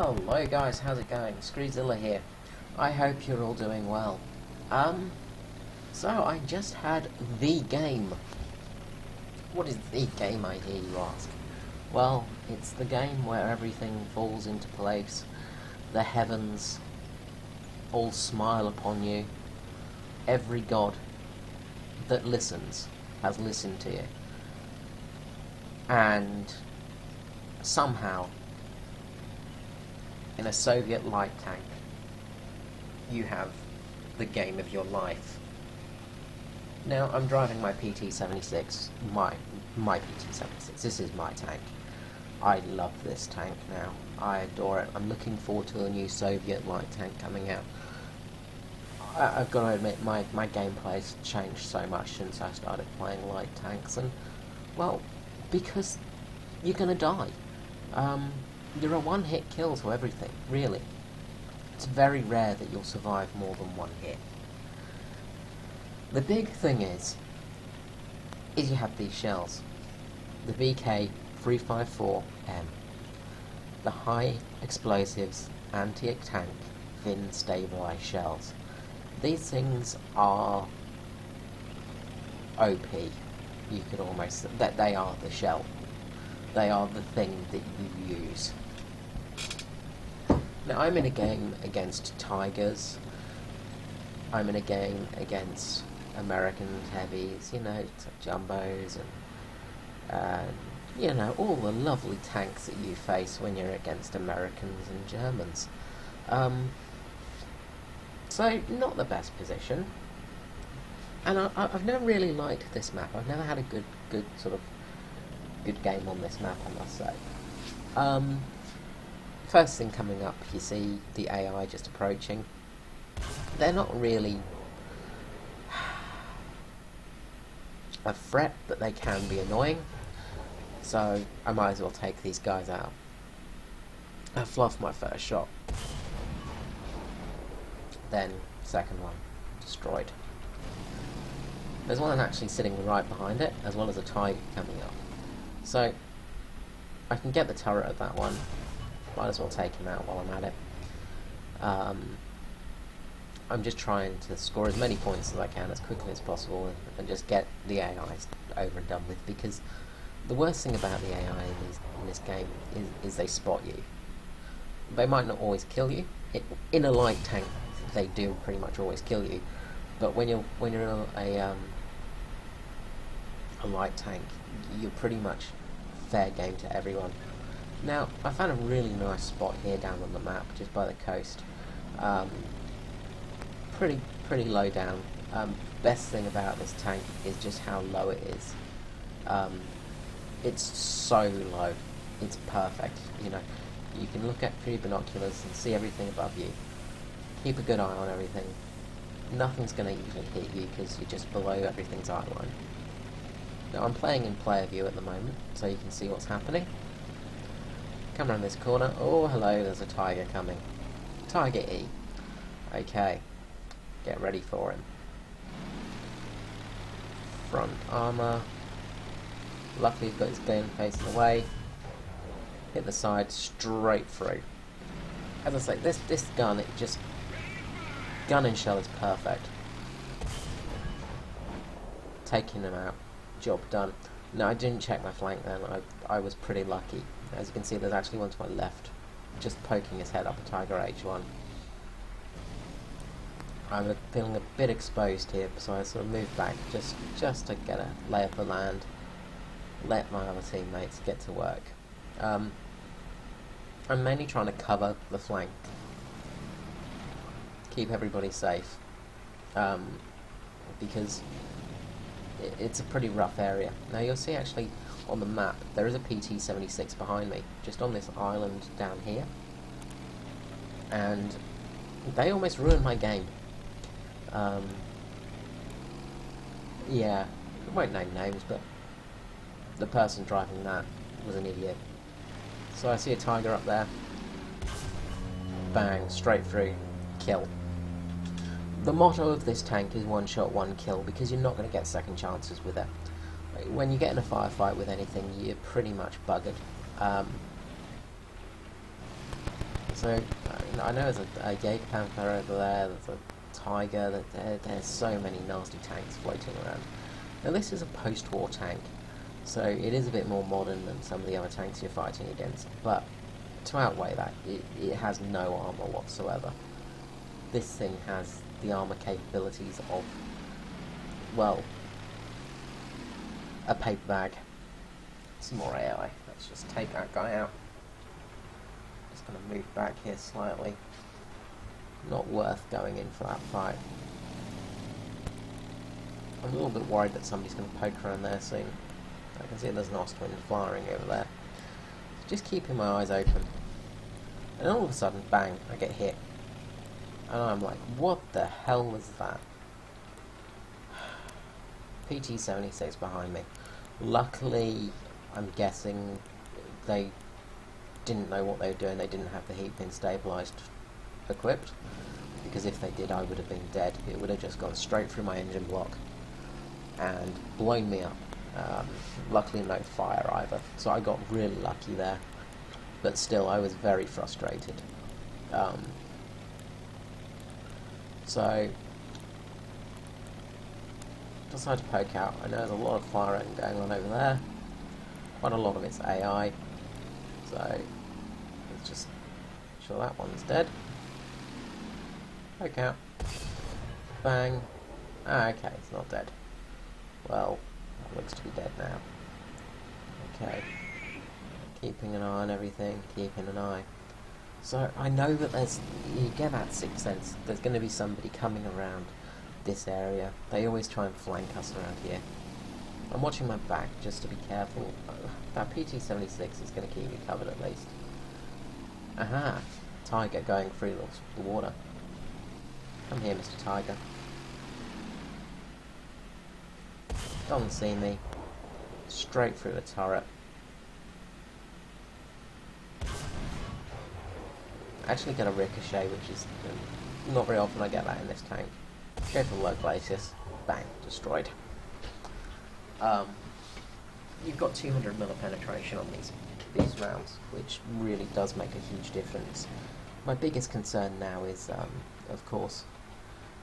Hello guys, how's it going? Screezilla here. I hope you're all doing well. So I just had the game. What is the game, I hear you ask? Well, it's the game where everything falls into place. The heavens all smile upon you. Every god that listens has listened to you. And somehow, in a Soviet light tank, you have the game of your life. Now, I'm driving my PT-76, my PT-76, this is my tank. I love this tank now, I adore it. I'm looking forward to a new Soviet light tank coming out. I've got to admit, my gameplay's changed so much since I started playing light tanks, and, well, because you're gonna die. You're a one-hit kill to everything, really. It's very rare that you'll survive more than one hit. The big thing is you have these shells. The VK-354M. The high explosives anti-tank thin stabilized shells. These things are OP. You could almost... that they are the shell. They are the thing that you use. Now, I'm in a game against Tigers. I'm in a game against American heavies, you know, jumbos and you know, all the lovely tanks that you face when you're against Americans and Germans. So, not the best position. And I've never really liked this map. I've never had a good game on this map, I must say. First thing coming up, you see the AI just approaching. They're not really a threat, but they can be annoying. So I might as well take these guys out. I fluffed my first shot. Then, second one, destroyed. There's one actually sitting right behind it, as well as a Tiger coming up. So, I can get the turret of that one. Might as well take him out while I'm at it. I'm just trying to score as many points as I can as quickly as possible and just get the AIs over and done with, because the worst thing about the AI in this game is they spot you. They might not always kill you. In a light tank, they do pretty much always kill you, but when you're in a light tank, you're pretty much fair game to everyone. Now, I found a really nice spot here down on the map, just by the coast. Pretty low down. Best thing about this tank is just how low it is. It's so low. It's perfect. You know, you can look at through binoculars and see everything above you. Keep a good eye on everything. Nothing's going to usually hit you because you're just below everything's eye line. Now, I'm playing in player view at the moment, so you can see what's happening. Come around this corner. Oh, hello, there's a Tiger coming. Tiger E. Okay. Get ready for him. Front armour. Luckily he's got his gun facing away. Hit the side straight through. As I say, this gun, gun and shell is perfect. Taking them out. Job done. No, I didn't check my flank then. I was pretty lucky. As you can see, there's actually one to my left, just poking his head up, a Tiger H1. I'm feeling a bit exposed here, so I sort of moved back just to get a lay of the land, let my other teammates get to work. I'm mainly trying to cover the flank, keep everybody safe, because it's a pretty rough area. Now you'll see actually on the map there is a PT-76 behind me, just on this island down here, and they almost ruined my game. Yeah, I won't name names, but the person driving that was an idiot. So I see a Tiger up there, bang, straight through, kill. The motto of this tank is one shot, one kill, because you're not going to get second chances with it. When you get in a firefight with anything, you're pretty much buggered. So I know there's a Jägerpanther over there, there's a Tiger, there's so many nasty tanks floating around. Now this is a post-war tank, so it is a bit more modern than some of the other tanks you're fighting against, but to outweigh that, it has no armour whatsoever. This thing has the armour capabilities of, well, a paper bag. Some more AI. Let's just take that guy out. Just going to move back here slightly. Not worth going in for that fight. I'm a little bit worried that somebody's going to poke around there soon. I can see there's an Ostwind flying over there. Just keeping my eyes open. And all of a sudden, bang, I get hit. And I'm like, what the hell was that? PT-76 behind me. Luckily, I'm guessing they didn't know what they were doing. They didn't have the heat pin stabilised equipped. Because if they did, I would have been dead. It would have just gone straight through my engine block and blown me up. Luckily, no fire either. So I got really lucky there. But still, I was very frustrated. So, decided to poke out. I know there's a lot of firing going on over there. Quite a lot of it's AI. So, let's just make sure that one's dead. Poke out. Bang. Ah, okay, it's not dead. Well, it looks to be dead now. Okay. Keeping an eye on everything, keeping an eye. So I know that you get that sixth sense, there's going to be somebody coming around this area. They always try and flank us around here. I'm watching my back just to be careful. That PT-76 is going to keep me covered at least. Aha! Tiger going through the water. Come here, Mr. Tiger. Doesn't see me. Straight through the turret. Actually get a ricochet, which is not very often I get that in this tank. Go for low glacis, bang, destroyed. You've got 200mm penetration on these rounds, which really does make a huge difference. My biggest concern now is, of course,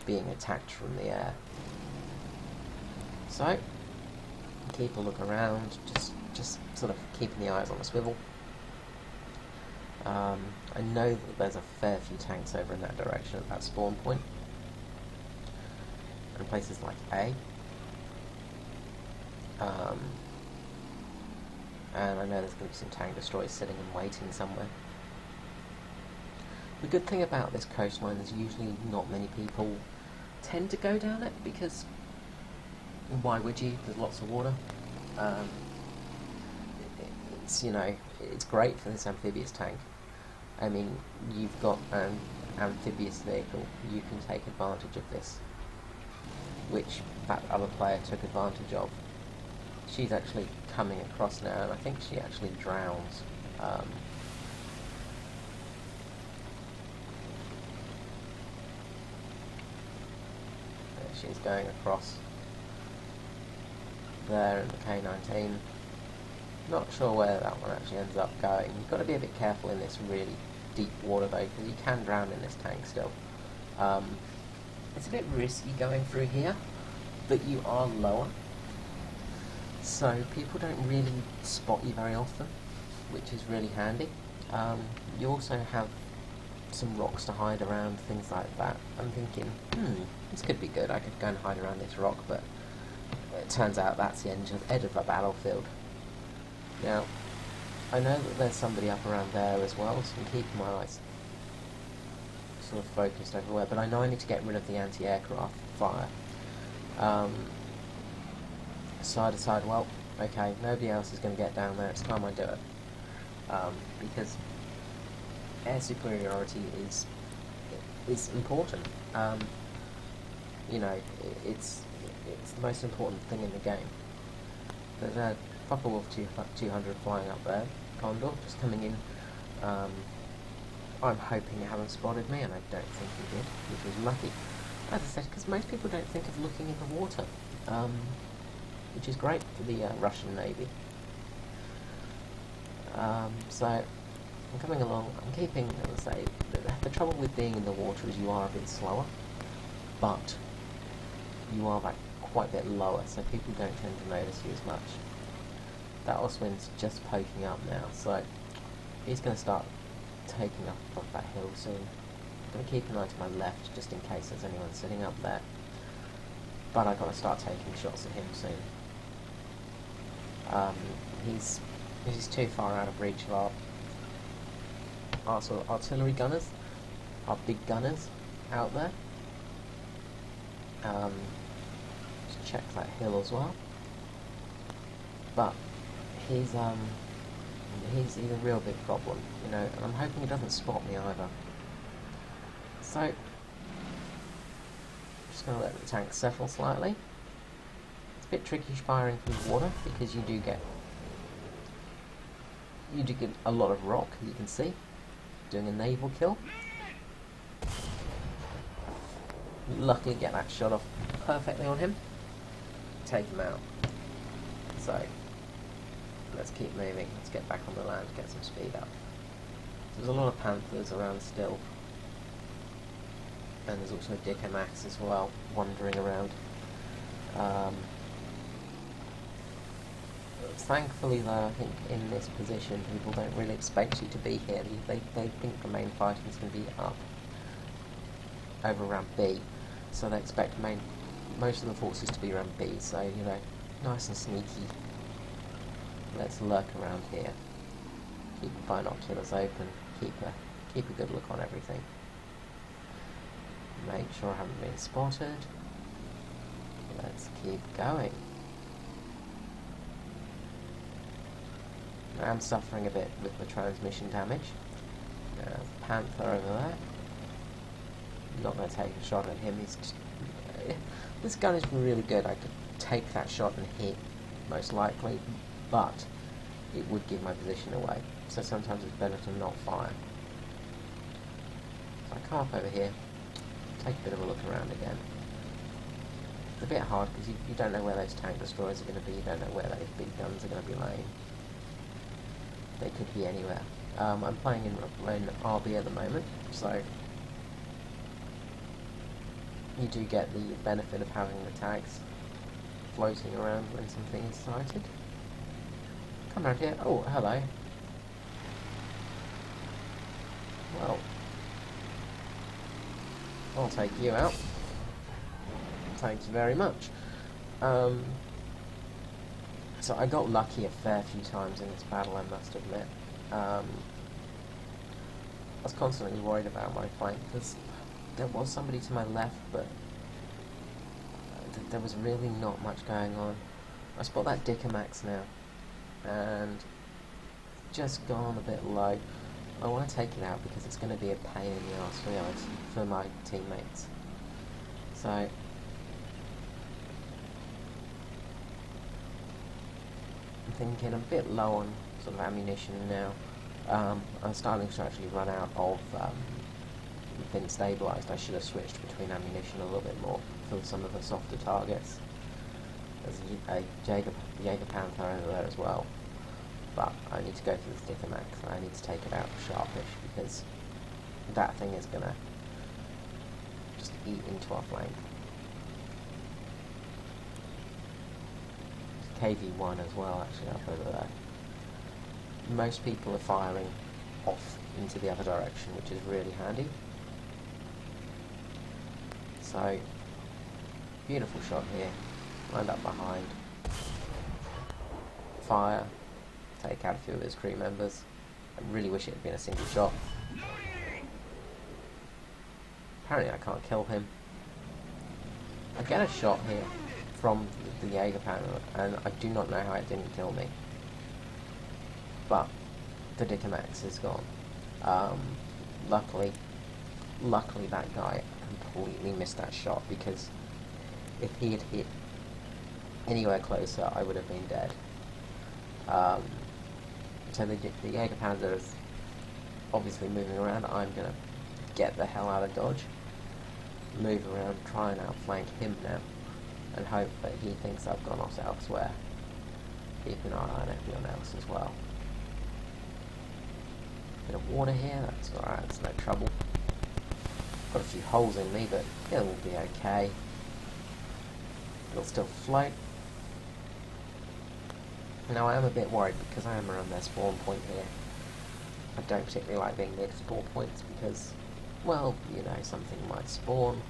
being attacked from the air. So, keep a look around, just sort of keeping the eyes on a swivel. I know that there's a fair few tanks over in that direction at that spawn point. And places like A. And I know there's going to be some tank destroyers sitting and waiting somewhere. The good thing about this coastline is usually not many people tend to go down it, because why would you? There's lots of water. It's, you know, it's great for this amphibious tank. I mean, you've got an amphibious vehicle, you can take advantage of this, which that other player took advantage of. She's actually coming across now, and I think she actually drowns. She's going across there in the K-19. Not sure where that one actually ends up going. You've got to be a bit careful in this really deep water though, because you can drown in this tank still. It's a bit risky going through here, but you are lower, so people don't really spot you very often, which is really handy. You also have some rocks to hide around, things like that. I'm thinking, this could be good. I could go and hide around this rock, but it turns out that's the edge of the battlefield. Now, I know that there's somebody up around there as well, so I'm keeping my eyes sort of focused everywhere, but I know I need to get rid of the anti-aircraft fire. So I decide, well, okay, nobody else is going to get down there, it's time I do it. Because air superiority is important. You know, it's the most important thing in the game. There's a Papa Wolf 200 flying up there, Condor, just coming in. I'm hoping you haven't spotted me, and I don't think you did, which was lucky. As I said, because most people don't think of looking in the water, which is great for the Russian Navy. So, I'm coming along. I'm keeping, as I say, the trouble with being in the water is you are a bit slower, but you are like quite a bit lower, so people don't tend to notice you as much. That Oswind's just poking up now, so he's going to start taking up off that hill soon. I'm going to keep an eye to my left just in case there's anyone sitting up there, but I've got to start taking shots at him soon. He's too far out of reach of our sort of artillery gunners, our big gunners out there. Just check that hill as well. But he's a real big problem, you know, and I'm hoping he doesn't spot me either. So I'm just going to let the tank settle slightly. It's a bit tricky firing from the water because you do get a lot of rock, as you can see, doing a naval kill. Luckily get that shot off perfectly on him. Take him out. So let's keep moving. Let's get back on the land, get some speed up. There's a lot of Panthers around still. And there's also Dicker Max as well, wandering around. Thankfully though, I think in this position people don't really expect you to be here. They think the main fighting's going to be up over around B, so they expect most of the forces to be around B, so, you know, nice and sneaky. Let's lurk around here. Keep the binoculars open, keep a good look on everything. Make sure I haven't been spotted. Let's keep going. I am suffering a bit with the transmission damage. Panther over there. Not going to take a shot at him. He's just, this gun is really good. I could take that shot and hit, most likely, but it would give my position away. So sometimes it's better to not fire. So I come up over here, take a bit of a look around again. It's a bit hard because you don't know where those tank destroyers are going to be. You don't know where those big guns are going to be laying. They could be anywhere. I'm playing in RB at the moment, so you do get the benefit of having the tags floating around when something is sighted. Come around here. Oh, hello. Well, I'll take you out. Thanks very much. So I got lucky a fair few times in this battle, I must admit. I was constantly worried about my flank because there was somebody to my left, but there was really not much going on. I spot that Dicker Max now, and just gone a bit low. I want to take it out because it's going to be a pain in the arse for my teammates. So I'm thinking a bit low on sort of ammunition now. I'm starting to actually run out of been stabilised. I should have switched between ammunition a little bit more for some of the softer targets. There's a Jaeger Panther over there as well, but I need to go for the Dicker Max and I need to take it out sharpish because that thing is gonna just eat into our flank. KV-1 as well, actually, up over there. Most people are firing off into the other direction, which is really handy. So, beautiful shot here. Lined up behind. Fire. Take out a few of his crew members. I really wish it had been a single shot. Apparently I can't kill him. I get a shot here from the Jaeger panel, and I do not know how it didn't kill me. But the Dicker Max is gone. Luckily that guy completely missed that shot, because if he had hit anywhere closer, I would have been dead. So the Jaeger Panzer is obviously moving around. I'm going to get the hell out of dodge, move around, try and outflank him now, and hope that he thinks I've gone off elsewhere. Keep an eye on everyone else as well. Bit of water here, that's alright, it's no trouble. Got a few holes in me, but it'll be okay. It'll still float. Now I am a bit worried because I am around their spawn point here. I don't particularly like being near spawn points because, well, you know, something might spawn,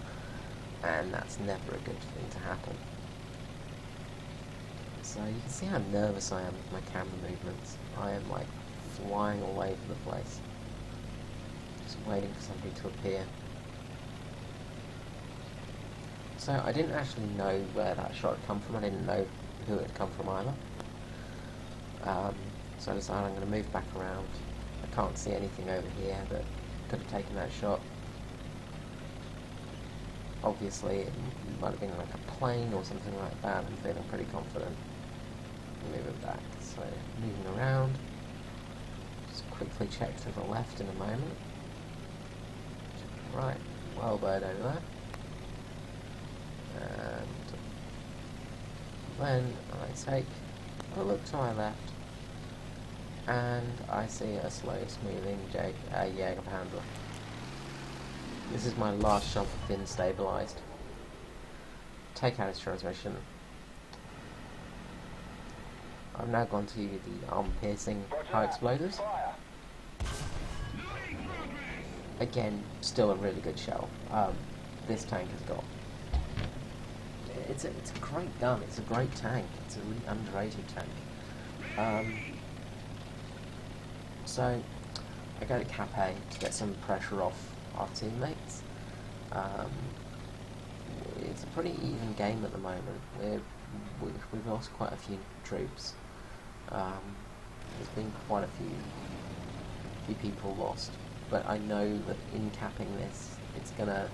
and that's never a good thing to happen. So you can see how nervous I am with my camera movements. I am like flying all over the place. Just waiting for somebody to appear. So I didn't actually know where that shot had come from. I didn't know who it had come from either. So I decided I'm going to move back around. I can't see anything over here that could have taken that shot. Obviously it might have been like a plane or something like that. I'm feeling pretty confident. Moving back, so moving around. Just quickly check to the left in a moment. Check right, well bird over there. And then I take a look to my left, and I see a slowest moving Jägerpanther. This is my last shot of fin stabilised. Take out its transmission. I've now gone to the arm-piercing high explosives. Again, still a really good shell. This tank has got... It's a great gun, it's a great tank, it's a really underrated tank. So, I go to Cap A to get some pressure off our teammates. It's a pretty even game at the moment. We've lost quite a few troops. There's been quite a few people lost, but I know that in capping this, it's gonna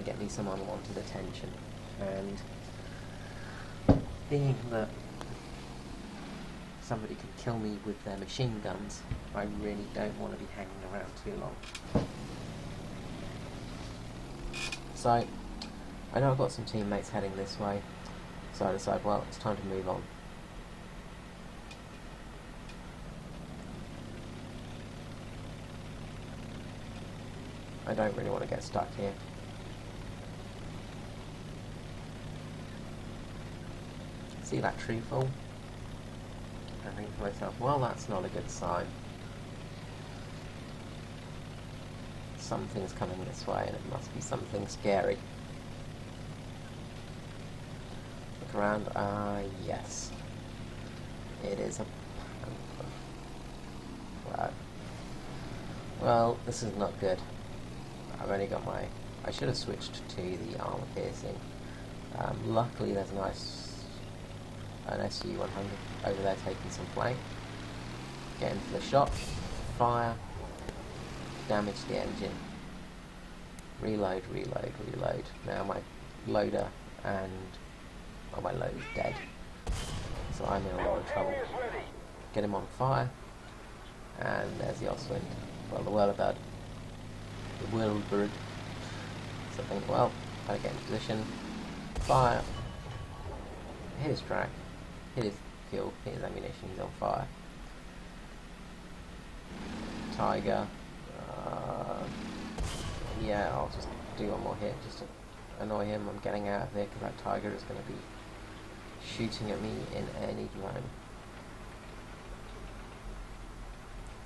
get me some unwanted attention, and being that somebody can kill me with their machine guns, I really don't want to be hanging around too long. So I know I've got some teammates heading this way, so I decide, well, it's time to move on. I don't really want to get stuck here. See that tree fall? I think to myself, well, that's not a good sign. Something's coming this way, and it must be something scary. Look around. Yes. It is a panther. Right. Well, this is not good. I've only got my... I should have switched to the armor piercing. Luckily there's an SU-100 over there taking some flank. Get into the shot, fire, damage the engine, reload. Now my loader and... oh, my loader's dead. So I'm in a lot of trouble. Get him on fire, and there's the Ostwind. Well, the Whirlybird. The Whirlybird. So I think, well, gotta get in position, fire, hit his track, hit his fuel, hit his ammunition, he's on fire. Tiger, yeah, I'll just do one more hit just to annoy him. I'm getting out of there because that Tiger is going to be shooting at me in any drone.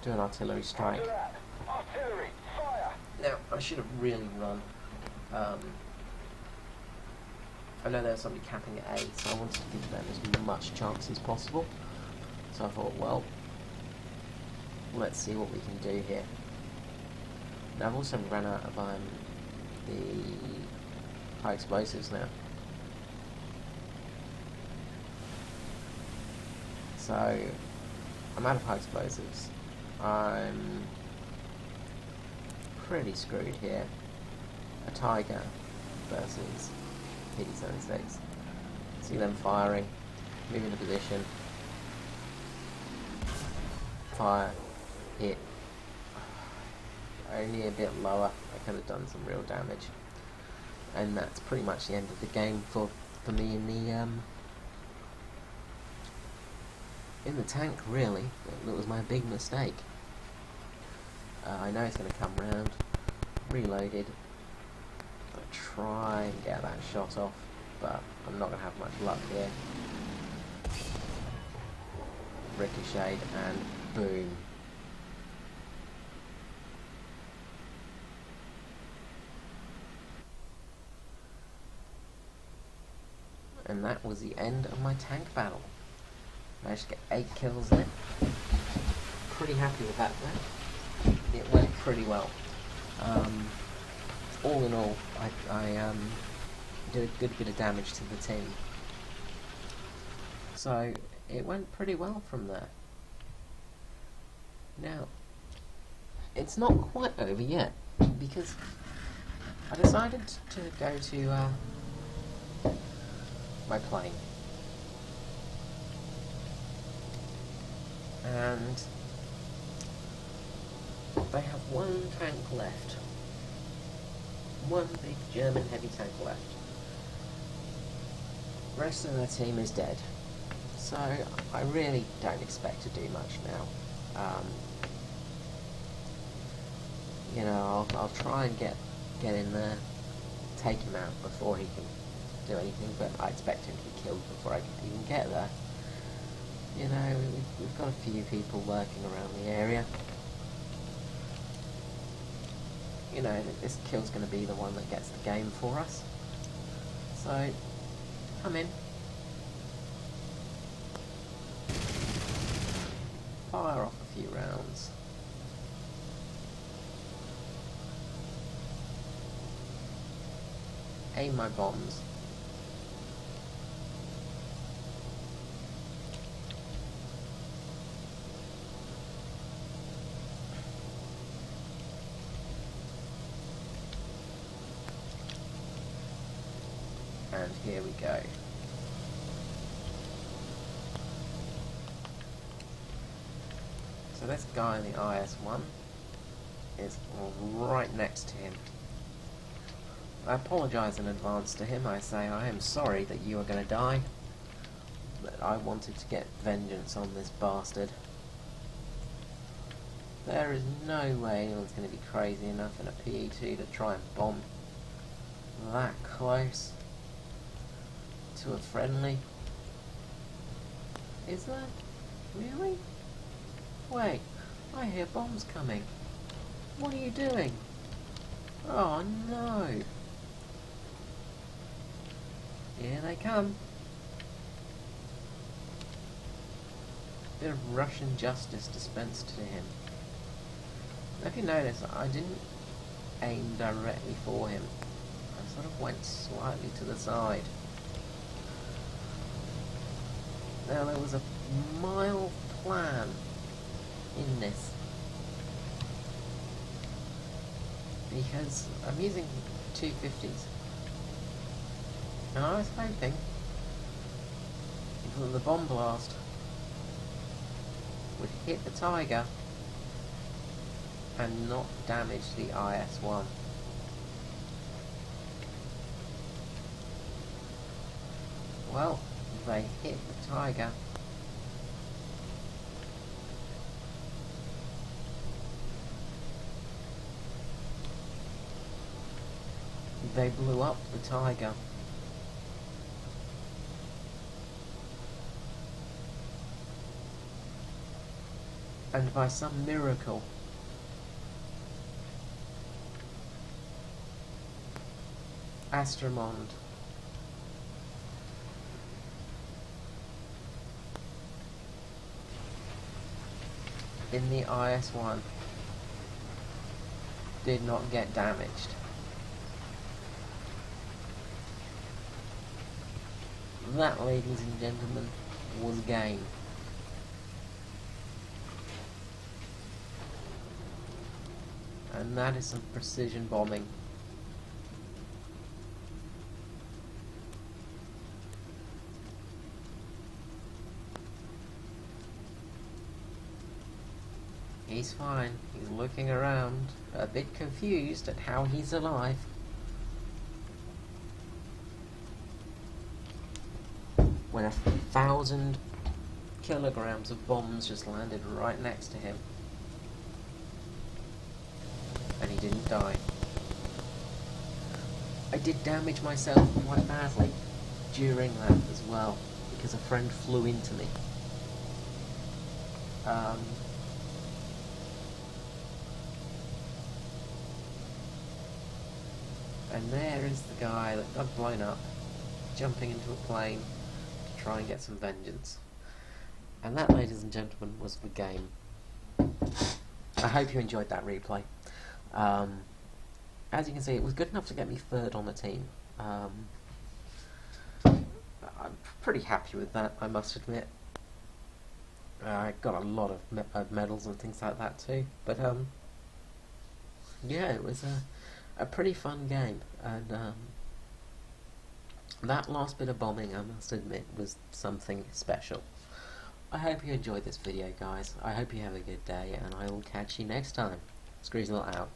Do an artillery strike. Artillery, fire! Now, I should have really run. I know there was somebody capping at A, so I wanted to give them as much chance as possible. So I thought, well, let's see what we can do here. Now I've also run out of the high explosives now. So I'm out of high explosives. I'm pretty screwed here. A Tiger versus PT-76. See them firing, move into position, fire, hit. Only a bit lower. I could have done some real damage, and that's pretty much the end of the game for me in the tank. Really, it was my big mistake. I know he's going to come round. Reloaded. Gonna try and get that shot off, but I'm not going to have much luck here. Ricocheted and boom. And that was the end of my tank battle. Managed to get 8 kills in it. Pretty happy with that though. It went pretty well. All in all, I did a good bit of damage to the team. So it went pretty well from there. Now, it's not quite over yet, because I decided to go to my plane. And they have one tank left. One big German heavy tank left. The rest of the team is dead. So I really don't expect to do much now. You know, I'll try and get in there, take him out before he can do anything, but I expect him to be killed before I can even get there. You know, we've got a few people lurking around the area. You know, this kill's going to be the one that gets the game for us. So, come in. Fire off a few rounds. Aim my bombs. And here we go. So this guy in the IS-1 is right next to him. I apologise in advance to him. I say I am sorry that you are going to die, but I wanted to get vengeance on this bastard. There is no way anyone's going to be crazy enough in a PE2 to try and bomb that close to a friendly. Is there? Really? Wait, I hear bombs coming. What are you doing? Oh no! Here they come. Bit of Russian justice dispensed to him. If you notice, I didn't aim directly for him. I sort of went slightly to the side. Now there was a mild plan in this, because I'm using 250s, and I was hoping that the bomb blast would hit the Tiger and not damage the IS-1. Well, they hit the Tiger. They blew up the Tiger. And by some miracle, Astromond in the IS-1 did not get damaged. That, ladies and gentlemen, was game. And that is some precision bombing. He's fine. He's looking around, a bit confused at how he's alive. When 1,000 kilograms of bombs just landed right next to him. didn't die. I did damage myself quite badly during that as well, because a friend flew into me. And there is the guy that got blown up, jumping into a plane to try and get some vengeance. And that, ladies and gentlemen, was the game. I hope you enjoyed that replay. As you can see, it was good enough to get me third on the team. I'm pretty happy with that, I must admit. I got a lot of medals and things like that too. But yeah, it was a pretty fun game, and that last bit of bombing, I must admit, was something special. I hope you enjoyed this video, guys. I hope you have a good day, and I will catch you next time. Screezle out.